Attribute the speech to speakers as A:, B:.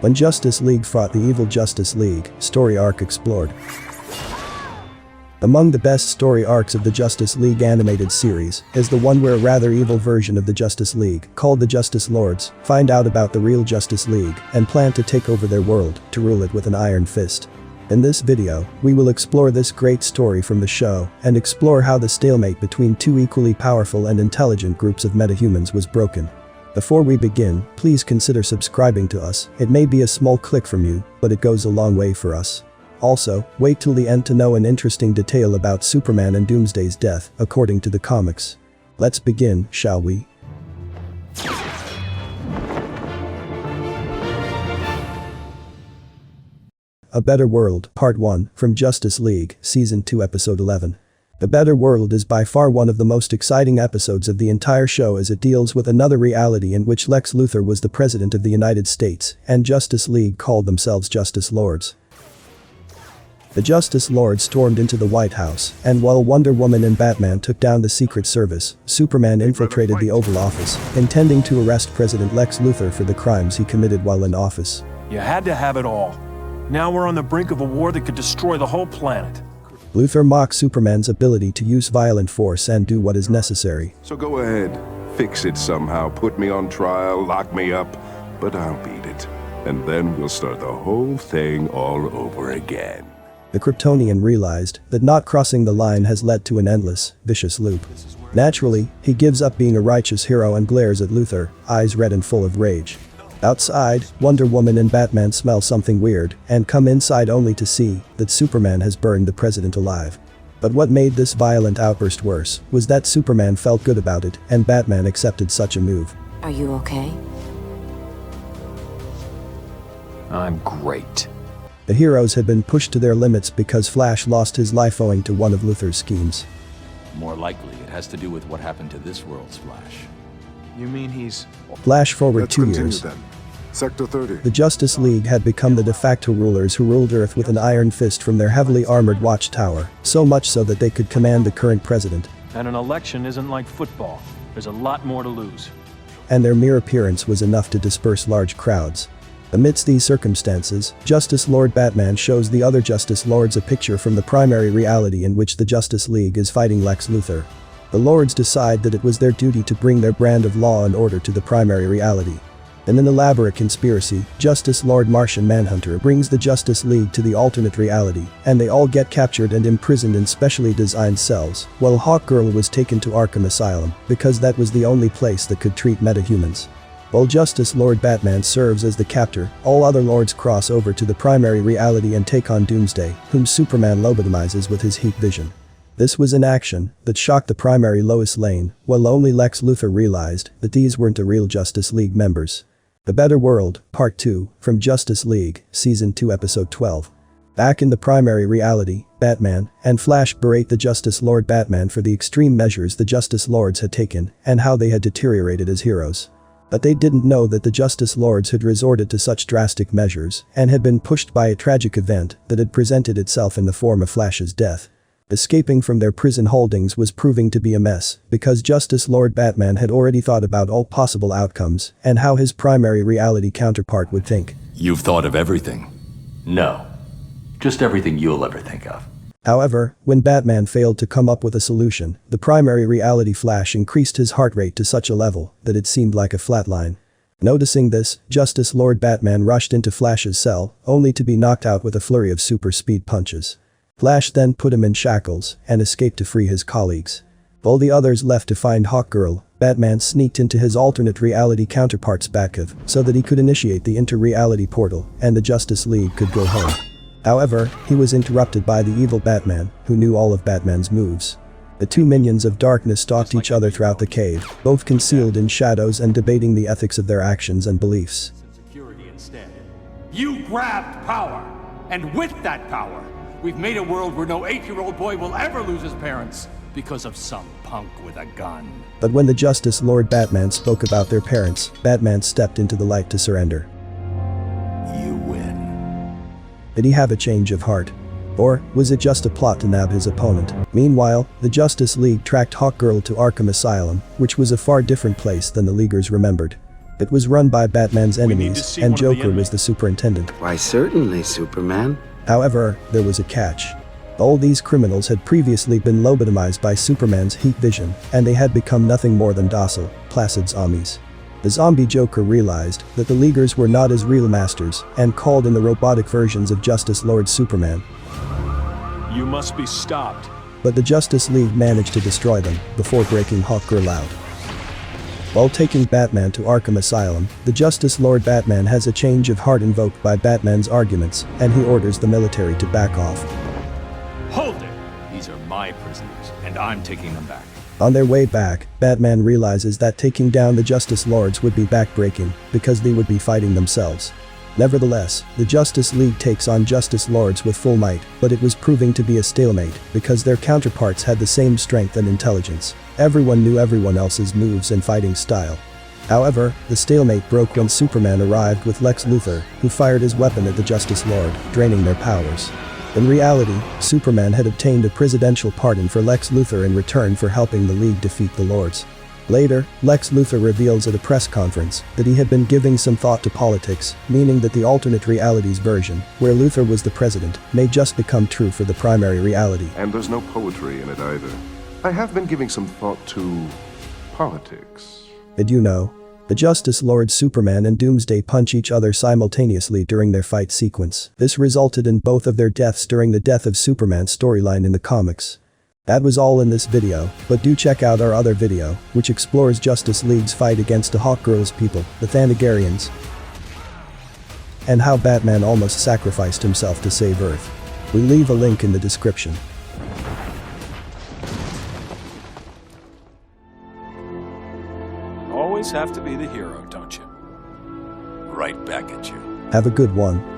A: When Justice League fought the evil Justice League, story arc explored. Among the best story arcs of the Justice League animated series is the one where a rather evil version of the Justice League, called the Justice Lords, find out about the real Justice League and plan to take over their world to rule it with an iron fist. In this video, we will explore this great story from the show and explore how the stalemate between two equally powerful and intelligent groups of metahumans was broken. Before we begin, please consider subscribing to us. It may be a small click from you, but it goes a long way for us. Also, wait till the end to know an interesting detail about Superman and Doomsday's death, according to the comics. Let's begin, shall we? A Better World, Part 1, from Justice League, Season 2 Episode 11. A Better World is by far one of the most exciting episodes of the entire show as it deals with another reality in which Lex Luthor was the President of the United States and Justice League called themselves Justice Lords. The Justice Lords stormed into the White House, and while Wonder Woman and Batman took down the Secret Service, Superman infiltrated the Oval Office, intending to arrest President Lex Luthor for the crimes he committed while in office.
B: You had to have it all. Now we're on the brink of a war that could destroy the whole planet.
A: Luthor mocks Superman's ability to use violent force and do what is necessary.
C: So go ahead, fix it somehow, put me on trial, lock me up, but I'll beat it. And then we'll start the whole thing all over again.
A: The Kryptonian realized that not crossing the line has led to an endless, vicious loop. Naturally, he gives up being a righteous hero and glares at Luthor, eyes red and full of rage. Outside, Wonder Woman and Batman smell something weird and come inside only to see that Superman has burned the president alive. But what made this violent outburst worse was that Superman felt good about it and Batman accepted such a move.
D: Are you okay?
B: I'm great.
A: The heroes had been pushed to their limits because Flash lost his life owing to one of Luthor's schemes.
E: More likely, it has to do with what happened to this world's Flash.
B: You mean he's...
A: Flash forward
C: Let's
A: 2
C: continue
A: years.
C: then. Sector 30.
A: The Justice League had become the de facto rulers who ruled Earth with an iron fist from their heavily armored watchtower, so much so that they could command the current president.
B: And an election isn't like football. There's a lot more to lose.
A: And their mere appearance was enough to disperse large crowds. Amidst these circumstances, Justice Lord Batman shows the other Justice Lords a picture from the primary reality in which the Justice League is fighting Lex Luthor. The Lords decide that it was their duty to bring their brand of law and order to the primary reality. In an elaborate conspiracy, Justice Lord Martian Manhunter brings the Justice League to the alternate reality, and they all get captured and imprisoned in specially designed cells, while Hawkgirl was taken to Arkham Asylum because that was the only place that could treat metahumans. While Justice Lord Batman serves as the captor, all other lords cross over to the primary reality and take on Doomsday, whom Superman lobotomizes with his heat vision. This was an action that shocked the primary Lois Lane, while only Lex Luthor realized that these weren't the real Justice League members. The Better World, Part 2, from Justice League, Season 2 Episode 12. Back in the primary reality, Batman and Flash berate the Justice Lord Batman for the extreme measures the Justice Lords had taken and how they had deteriorated as heroes. But they didn't know that the Justice Lords had resorted to such drastic measures and had been pushed by a tragic event that had presented itself in the form of Flash's death. Escaping from their prison holdings was proving to be a mess because Justice Lord Batman had already thought about all possible outcomes and how his primary reality counterpart would think.
E: You've thought of everything? No. Just everything you'll ever think of.
A: However, when Batman failed to come up with a solution, the primary reality Flash increased his heart rate to such a level that it seemed like a flatline. Noticing this, Justice Lord Batman rushed into Flash's cell, only to be knocked out with a flurry of super speed punches. Flash then put him in shackles and escaped to free his colleagues. While the others left to find Hawkgirl, Batman sneaked into his alternate reality counterpart's Batcave so that he could initiate the inter-reality portal and the Justice League could go home. However, he was interrupted by the evil Batman, who knew all of Batman's moves. The two minions of darkness stalked each other throughout the cave, both concealed in shadows and debating the ethics of their actions and beliefs.
F: Security instead. You grabbed power, and with that power, we've made a world where no 8-year-old boy will ever lose his parents because of some punk with a gun.
A: But when the Justice Lord Batman spoke about their parents, Batman stepped into the light to surrender.
E: You win.
A: Did he have a change of heart? Or was it just a plot to nab his opponent? Meanwhile, the Justice League tracked Hawkgirl to Arkham Asylum, which was a far different place than the Leaguers remembered. It was run by Batman's
B: need to
A: enemies,
B: see
A: and
B: one of the
A: Joker was
B: enemies.
A: the superintendent.
D: Why, certainly, Superman.
A: However, there was a catch. All these criminals had previously been lobotomized by Superman's heat vision, and they had become nothing more than docile, placid zombies. The zombie Joker realized that the Leaguers were not his real masters and called in the robotic versions of Justice Lord Superman.
B: You must be stopped.
A: But the Justice League managed to destroy them before breaking Hawkgirl out. While taking Batman to Arkham Asylum, the Justice Lord Batman has a change of heart invoked by Batman's arguments, and he orders the military to back off.
F: Hold it! These are my prisoners, and I'm taking them back.
A: On their way back, Batman realizes that taking down the Justice Lords would be backbreaking because they would be fighting themselves. Nevertheless, the Justice League takes on Justice Lords with full might, but it was proving to be a stalemate because their counterparts had the same strength and intelligence. Everyone knew everyone else's moves and fighting style. However, the stalemate broke when Superman arrived with Lex Luthor, who fired his weapon at the Justice Lord, draining their powers. In reality, Superman had obtained a presidential pardon for Lex Luthor in return for helping the League defeat the Lords. Later, Lex Luthor reveals at a press conference that he had been giving some thought to politics, meaning that the alternate realities version, where Luthor was the president, may just become true for the primary reality.
C: And there's no poetry in it either. I have been giving some thought to politics.
A: Did you know? The Justice Lord Superman and Doomsday punch each other simultaneously during their fight sequence. This resulted in both of their deaths during the Death of Superman storyline in the comics. That was all in this video, but do check out our other video, which explores Justice League's fight against the Hawkgirl's people, the Thanagarians, and how Batman almost sacrificed himself to save Earth. We leave a link in the description.
B: Always have to be the hero, don't you?
E: Right back at you.
A: Have a good one.